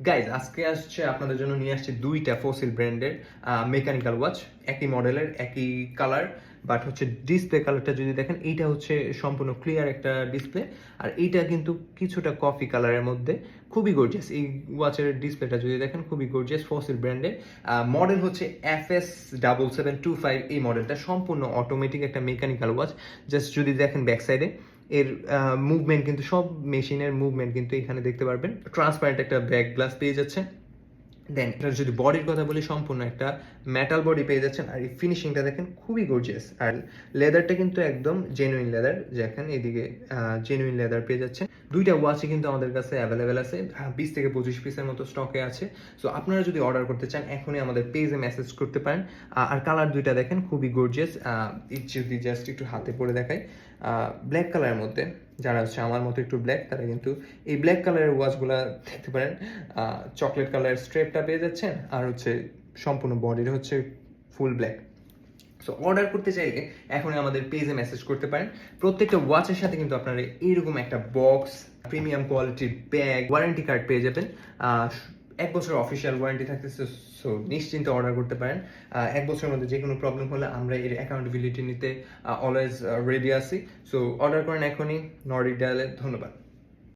Guys আজকে আসছে আপনাদের জন্য নিয়ে আসছে দুইটা ফসিল ব্র্যান্ডের মেকানিক্যাল ওয়াচ, একই মডেলের একই কালার, বাট হচ্ছে ডিসপ্লে কালারটা যদি দেখেন এইটা হচ্ছে সম্পূর্ণ ক্লিয়ার একটা ডিসপ্লে, আর এইটা কিন্তু কিছুটা কফি কালারের মধ্যে, খুবই গর্জিয়াস। এই ওয়াচের ডিসপ্লেটা যদি দেখেন খুবই গর্জিয়াস, ফসিল ব্র্যান্ডের। মডেল হচ্ছে FS7725। এই মডেলটা সম্পূর্ণ অটোমেটিক একটা মেকানিক্যাল ওয়াচ। জাস্ট যদি দেখেন ব্যাক সাইডে এর মুভমেন্ট কিন্তু সব মেশিনের মুভমেন্ট কিন্তু এখানে দেখতে পারবেন। ট্রান্সপারেন্ট একটা ব্যাক গ্লাস পেয়ে যাচ্ছে। দেন এটার যদি বডির কথা বলি, সম্পূর্ণ একটা মেটাল বডি পেয়ে যাচ্ছেন, আর এই ফিনিশিংটা দেখেন খুবই গর্জিয়াস। আর লেদারটা কিন্তু একদম জেনুইন লেদার, যেখানে এদিকে জেনুইন লেদার পেয়ে যাচ্ছেন। দুইটা ওয়াচই কিন্তু আমাদের কাছে অ্যাভেলেবেল আছে, 20 থেকে 25 পিসের মতো স্টকে আছে। সো আপনারা যদি অর্ডার করতে চান এখনই আমাদের পেজে মেসেজ করতে পারেন। আর কালার দুইটা দেখেন খুবই গর্জিয়াস। যদি জাস্ট একটু হাতে পরে দেখাই, ব্ল্যাক কালারের মধ্যে, যারা হচ্ছে আমার মতো একটু ব্ল্যাক, তারা কিন্তু এই ব্ল্যাক কালারের ওয়াচগুলো দেখতে পারেন। চকলেট কালারের স্ট্রেপটা পেয়ে যাচ্ছেন, আর হচ্ছে সম্পূর্ণ বডির হচ্ছে ফুল ব্ল্যাক। সো অর্ডার করতে চাইলে এখনই আমাদের পেজে মেসেজ করতে পারেন। প্রত্যেকটা ওয়াচের সাথে কিন্তু আপনারা এইরকম একটা বক্স, প্রিমিয়াম কোয়ালিটির ব্যাগ, ওয়ারেন্টি কার্ড পেয়ে যাবেন। 1 বছর অফিসিয়াল ওয়ারেন্টি থাকতেছে। সো নিশ্চিন্তে অর্ডার করতে পারেন। 1 বছরের মধ্যে যে কোনো প্রবলেম হলে আমরা এর অ্যাকাউন্টেবিলিটি নিতে অলওয়েজ রেডি আছি। সো অর্ডার করেন এখনই নর্ডিক ডায়ালে। ধন্যবাদ।